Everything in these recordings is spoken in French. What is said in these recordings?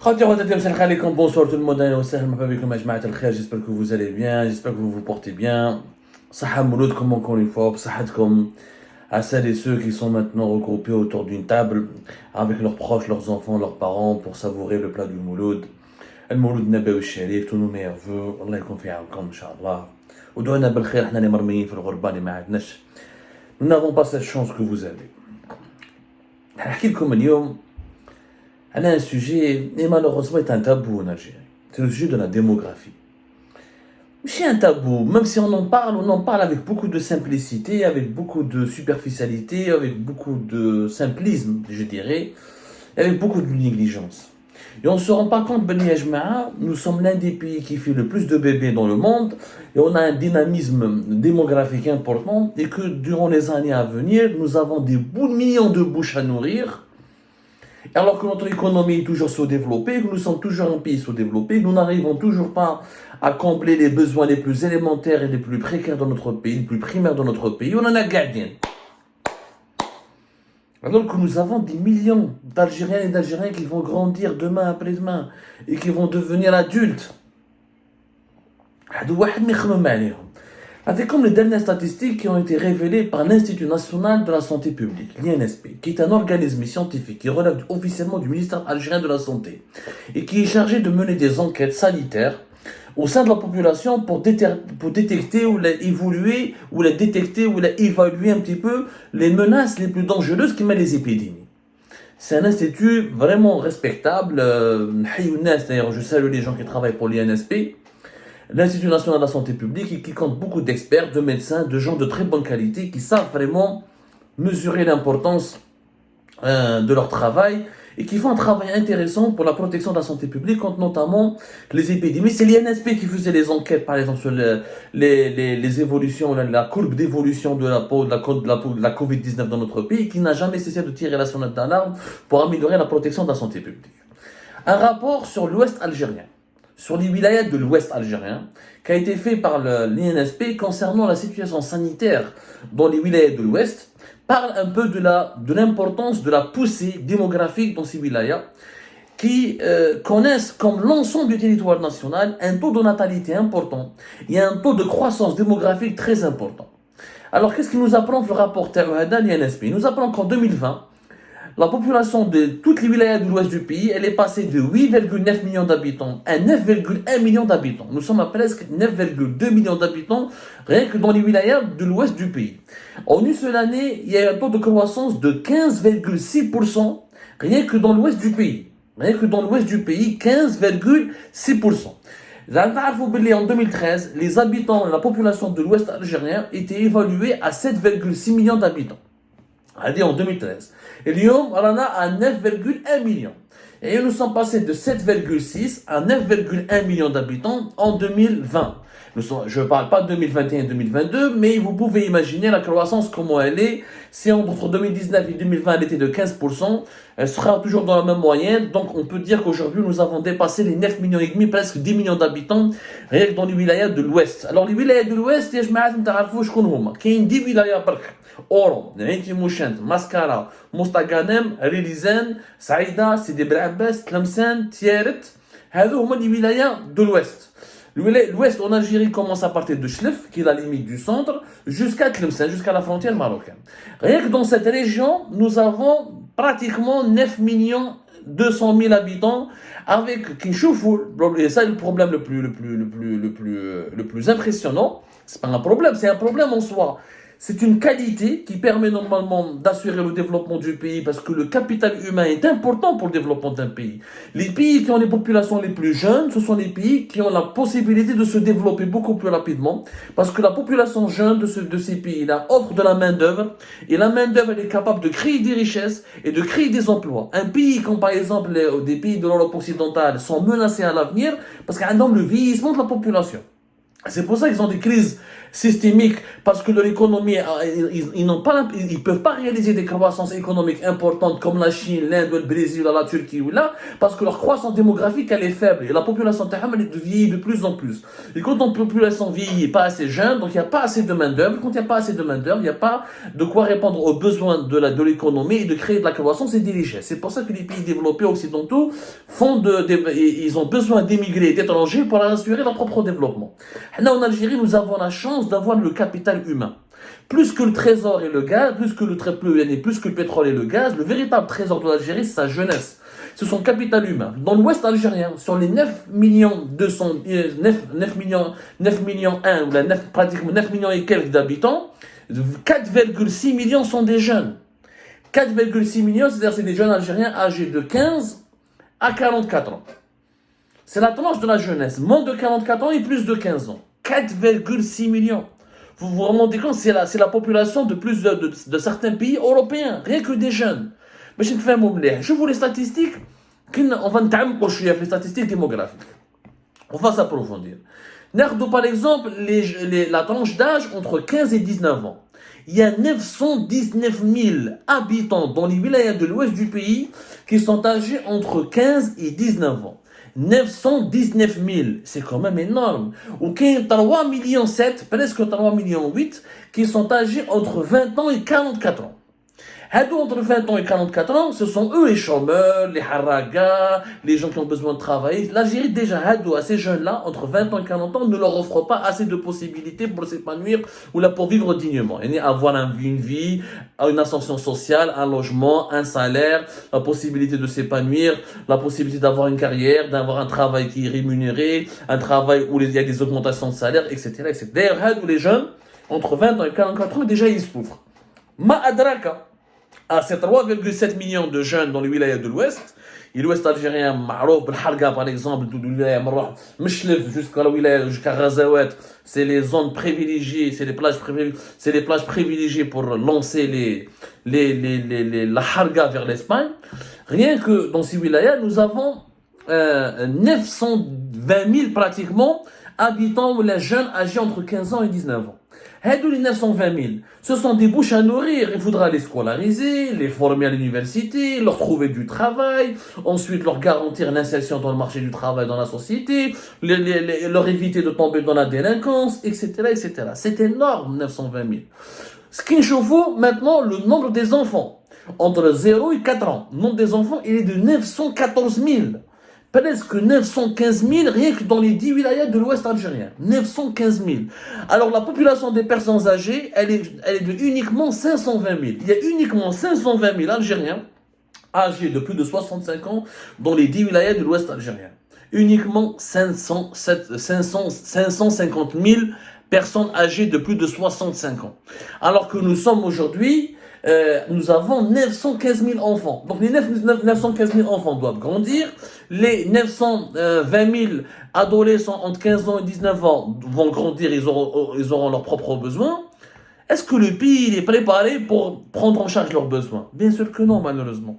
Bonsoir tout le monde, j'espère que vous allez bien, j'espère que vous vous portez bien. Saha Mouloud, comme encore une fois, Sahatkom, à celles et ceux qui sont maintenant regroupés autour d'une table avec leurs proches, leurs enfants, leurs parents pour savourer le plat du Mouloud. Le Mouloud Nabawi Sharif, tous nos meilleurs vœux, Allah يكون في عونكم إن شاء الله. ودعونا بالخير احنا اللي مرميين في الغربة اللي ما عندناش. Nous n'avons pas cette chance que vous avez. نحكي لكم اليوم un sujet, et malheureusement, est un tabou en Algérie. C'est le sujet de la démographie. C'est un tabou, même si on en parle avec beaucoup de simplicité, avec beaucoup de superficialité, avec beaucoup de simplisme, je dirais, et avec beaucoup de négligence. Et on ne se rend pas compte, Beni Ajma'a, nous sommes l'un des pays qui fait le plus de bébés dans le monde, et on a un dynamisme démographique important, et que durant les années à venir, nous avons des millions de bouches à nourrir, alors que notre économie est toujours sous-développée, que nous sommes toujours un pays sous-développé, nous n'arrivons toujours pas à combler les besoins les plus élémentaires et les plus précaires de notre pays, les plus primaires de notre pays, on en a gardé. Alors que nous avons des millions d'Algériens et d'Algériens qui vont grandir demain après-demain et qui vont devenir adultes. C'est comme les dernières statistiques qui ont été révélées par l'Institut national de la santé publique, l'INSP, qui est un organisme scientifique qui relève officiellement du ministère algérien de la Santé et qui est chargé de mener des enquêtes sanitaires au sein de la population pour détecter ou évoluer ou détecter ou évaluer un petit peu les menaces les plus dangereuses qui mènent les épidémies. C'est un institut vraiment respectable. D'ailleurs, je salue les gens qui travaillent pour l'INSP. L'Institut national de la santé publique et qui compte beaucoup d'experts, de médecins, de gens de très bonne qualité qui savent vraiment mesurer l'importance de leur travail et qui font un travail intéressant pour la protection de la santé publique contre notamment les épidémies. C'est l'INSP qui faisait les enquêtes par exemple sur les évolutions, la courbe d'évolution de la Covid-19 dans notre pays qui n'a jamais cessé de tirer la sonnette d'alarme pour améliorer la protection de la santé publique. Un rapport sur l'Ouest algérien, sur les wilayas de l'Ouest algérien, qui a été fait par l'INSP concernant la situation sanitaire dans les wilayas de l'Ouest, parle un peu de l'importance de la poussée démographique dans ces wilayas, qui connaissent, comme l'ensemble du territoire national, un taux de natalité important et un taux de croissance démographique très important. Alors, qu'est-ce qu'il nous apprend le rapport de l'INSP? Il nous apprend qu'en 2020, la population de toutes les wilayas de l'ouest du pays, elle est passée de 8,9 millions d'habitants à 9,1 millions d'habitants. Nous sommes à presque 9,2 millions d'habitants, rien que dans les wilayas de l'ouest du pays. En une seule année, il y a un taux de croissance de 15,6%, rien que dans l'ouest du pays. Rien que dans l'ouest du pays, 15,6%. En 2013, les habitants, la population de l'ouest algérien était évaluée à 7,6 millions d'habitants. En 2013. Et Lyon, on en a à 9,1 millions. Et nous sommes passés de 7,6 à 9,1 millions d'habitants en 2020. Je ne parle pas de 2021 et 2022, mais vous pouvez imaginer la croissance, comment elle est. Si entre 2019 et 2020, elle était de 15%, elle sera toujours dans la même moyenne. Donc, on peut dire qu'aujourd'hui, nous avons dépassé les 9 millions et demi, presque 10 millions d'habitants, rien que dans les wilayas de l'Ouest. Alors, les wilayas de l'Ouest, il y a 10 wilayas. Oron, Naïti Mouchent, Mascara, Moustaganem, Rilizan, Saïda, Sidi Brabbas, Tlemcen, Tieret, هذو هما les wilayas de l'Ouest. L'Ouest en Algérie commence à partir de Chlef, qui est la limite du centre, jusqu'à Tlemcen, jusqu'à la frontière marocaine. Rien que dans cette région, nous avons pratiquement 9 200 000 habitants, avec Kinchoufou, et ça le problème le plus impressionnant, c'est pas un problème, c'est un problème en soi. C'est une qualité qui permet normalement d'assurer le développement du pays parce que le capital humain est important pour le développement d'un pays. Les pays qui ont les populations les plus jeunes, ce sont les pays qui ont la possibilité de se développer beaucoup plus rapidement parce que la population jeune de ces pays-là offre de la main-d'œuvre et la main-d'œuvre est capable de créer des richesses et de créer des emplois. Un pays comme par exemple des pays de l'Europe occidentale sont menacés à l'avenir parce qu'il y a un nombre de vieillissement de la population. C'est pour ça qu'ils ont des crises systémique, parce que de l'économie, ils peuvent pas réaliser des croissances économiques importantes comme la Chine, l'Inde, le Brésil, la Turquie ou là, parce que leur croissance démographique elle est faible et la population elle vieillit de plus en plus. Et quand une population vieillit pas assez jeune, donc il n'y a pas assez de main d'œuvre. Quand il n'y a pas assez de main d'œuvre, il n'y a pas de quoi répondre aux besoins de l'économie et de créer de la croissance et des richesses. C'est pour ça que les pays développés occidentaux ils ont besoin d'émigrer, d'étrangers pour assurer leur propre développement. Là, en Algérie, nous avons la chance d'avoir le capital humain. Plus que le trésor et le gaz, plus que le pétrole et le gaz, le véritable trésor de l'Algérie, c'est sa jeunesse. C'est son capital humain. Dans l'ouest algérien, sur les 9 millions 9 millions 1, ou la 9, pratiquement 9 millions et quelques d'habitants, 4,6 millions sont des jeunes. 4,6 millions, c'est-à-dire c'est des jeunes algériens âgés de 15 à 44 ans. C'est la tranche de la jeunesse, moins de 44 ans et plus de 15 ans. 4,6 millions. Vous vous rendez compte, c'est la population de certains pays européens, rien que des jeunes. Mais je vous les statistiques, on va les statistiques démographiques. On va s'approfondir. Par exemple, la tranche d'âge entre 15 et 19 ans. Il y a 919 000 habitants dans les wilayas de l'ouest du pays qui sont âgés entre 15 et 19 ans. 919 000, c'est quand même énorme. Ou qu'il y a 3 millions 7, presque 3 millions 8, qui sont âgés entre 20 ans et 44 ans. Entre 20 ans et 44 ans, ce sont eux les chômeurs, les haragas, les gens qui ont besoin de travailler. L'Algérie, déjà, à ces jeunes-là, entre 20 ans et 40 ans, ne leur offre pas assez de possibilités pour s'épanouir ou là pour vivre dignement. Et avoir une vie, une ascension sociale, un logement, un salaire, la possibilité de s'épanouir, la possibilité d'avoir une carrière, d'avoir un travail qui est rémunéré, un travail où il y a des augmentations de salaire, etc. etc. D'ailleurs, les jeunes, entre 20 ans et 44 ans, déjà, ils souffrent. Ma adraka. Ces 3,7 millions de jeunes dans les wilayas de l'Ouest, et l'Ouest algérien, Marouf, Belharga par exemple, de wilaya Marroh, Mechlef jusqu'à la wilaya, jusqu'à Ghazawat, c'est les zones privilégiées, c'est les plages privilégiées pour lancer la Harga vers l'Espagne. Rien que dans ces wilayas, nous avons 920 000 pratiquement habitants ou les jeunes âgés entre 15 ans et 19 ans. Les 920 000, ce sont des bouches à nourrir. Il faudra les scolariser, les former à l'université, leur trouver du travail, ensuite leur garantir l'insertion dans le marché du travail, dans la société, leur éviter de tomber dans la délinquance, etc., etc. C'est énorme, 920 000. Ce qui chauffe maintenant, le nombre des enfants, entre 0 et 4 ans, le nombre des enfants, il est de 914 000. Presque 915 000 rien que dans les 10 wilayas de l'ouest algérien. 915 000. Alors la population des personnes âgées, elle est de uniquement 520 000. Il y a uniquement 520 000 Algériens âgés de plus de 65 ans dans les 10 wilayas de l'ouest algérien. Uniquement 550 000 personnes âgées de plus de 65 ans. Alors que nous sommes aujourd'hui... nous avons 915 000 enfants. Donc les 915 000 enfants doivent grandir. Les 920 000 adolescents entre 15 ans et 19 ans vont grandir, ils auront leurs propres besoins. Est-ce que le pays est préparé pour prendre en charge leurs besoins? Bien sûr que non, malheureusement.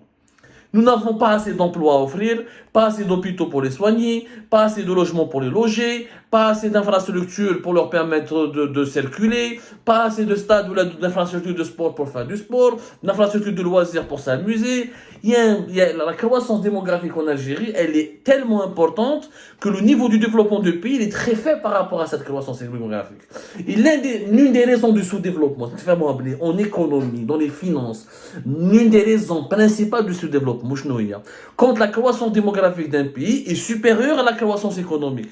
Nous n'avons pas assez d'emplois à offrir, pas assez d'hôpitaux pour les soigner, pas assez de logements pour les loger, pas assez d'infrastructures pour leur permettre de circuler, pas assez de stades ou d'infrastructures de sport pour faire du sport, d'infrastructures de loisirs pour s'amuser. La croissance démographique en Algérie, elle est tellement importante que le niveau du développement du pays est très faible par rapport à cette croissance démographique. Et l'une des raisons du sous-développement, en économie, dans les finances, l'une des raisons principales du sous-développement, quand la croissance démographique d'un pays est supérieure à la croissance économique.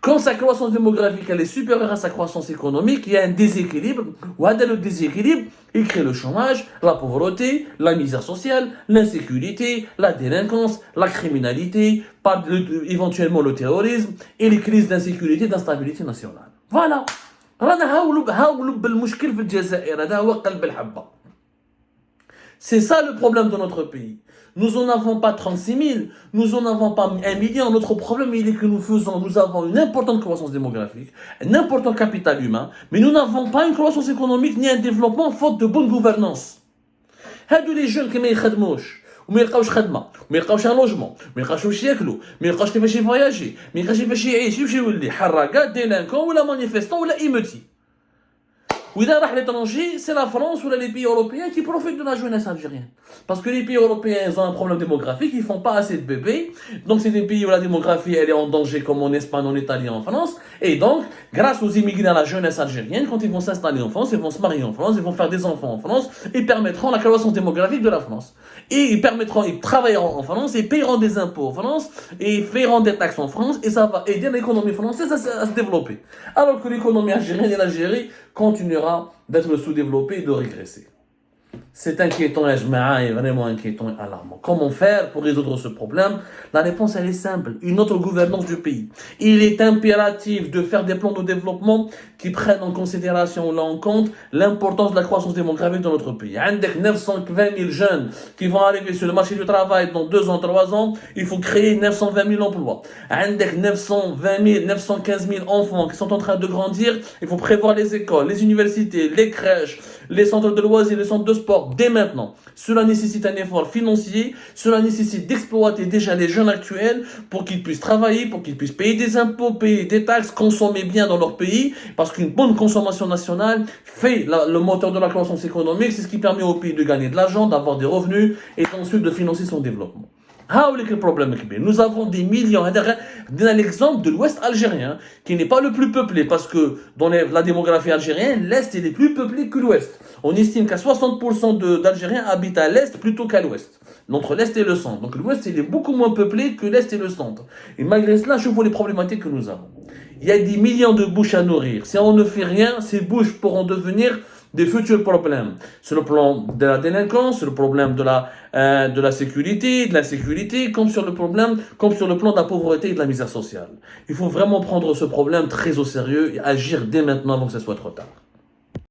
Quand sa croissance démographique elle est supérieure à sa croissance économique, il y a un déséquilibre. Le déséquilibre, il crée le chômage, la pauvreté, la misère sociale, l'insécurité, la délinquance, la criminalité, éventuellement le terrorisme et les crises d'insécurité et d'instabilité nationale. Voilà. C'est ça le problème de notre pays. Nous n'en avons pas 36 000, nous n'en avons pas 1 million. Notre problème, il est que nous avons une importante croissance démographique, un important capital humain, mais nous n'avons pas une croissance économique ni un développement faute de bonne gouvernance. Les jeunes qui ne travaillent pas, وما يلقاوش خدمه وما يلقاوش ان لوجمون ما يلقاوش واش ياكلوا ما يلقاوش كيفاش يفواياجي ما يلقاوش كيفاش يعيش يمشي يولي حراقه ديلانكون ولا مانيفيستون ولا ايموتي Ou d'ailleurs, à l'étranger, c'est la France ou les pays européens qui profitent de la jeunesse algérienne. Parce que les pays européens, ils ont un problème démographique, ils font pas assez de bébés. Donc, c'est des pays où la démographie, elle est en danger, comme en Espagne, en Italie, en France. Et donc, grâce aux immigrés à la jeunesse algérienne, quand ils vont s'installer en France, ils vont se marier en France, ils vont faire des enfants en France, ils permettront la croissance démographique de la France. Et ils travailleront en France, et paieront des impôts en France, et paieront des taxes en France, et ça va aider l'économie française à se développer. Alors que l'économie algérienne et l'Algérie continuera d'être sous-développée et de régresser. C'est inquiétant, et vraiment inquiétant et alarmant. Comment faire pour résoudre ce problème? La réponse, elle est simple. Une autre gouvernance du pays. Il est impératif de faire des plans de développement qui prennent en considération, là en compte, l'importance de la croissance démographique dans notre pays. Avec 920 000 jeunes qui vont arriver sur le marché du travail dans 2 ans, 3 ans, il faut créer 920 000 emplois. Avec 920 000, 915 000 enfants qui sont en train de grandir, il faut prévoir les écoles, les universités, les crèches, les centres de loisirs, les centres de sport, dès maintenant. Cela nécessite un effort financier, cela nécessite d'exploiter déjà les jeunes actuels pour qu'ils puissent travailler, pour qu'ils puissent payer des impôts, payer des taxes, consommer bien dans leur pays, parce qu'une bonne consommation nationale fait le moteur de la croissance économique, c'est ce qui permet au pays de gagner de l'argent, d'avoir des revenus et ensuite de financer son développement. Le problème nous avons des millions. D'un exemple de l'Ouest algérien, qui n'est pas le plus peuplé, parce que dans la démographie algérienne, l'Est est plus peuplé que l'Ouest. On estime qu'à 60% d'Algériens habitent à l'Est plutôt qu'à l'Ouest. Entre l'Est et le Centre. Donc l'Ouest, il est beaucoup moins peuplé que l'Est et le Centre. Et malgré cela, je vois les problématiques que nous avons. Il y a des millions de bouches à nourrir. Si on ne fait rien, ces bouches pourront devenir des futurs problèmes. Sur le plan de la délinquance, sur le problème de la sécurité, de l'insécurité, comme sur le plan de la pauvreté et de la misère sociale. Il faut vraiment prendre ce problème très au sérieux et agir dès maintenant avant que ce soit trop tard.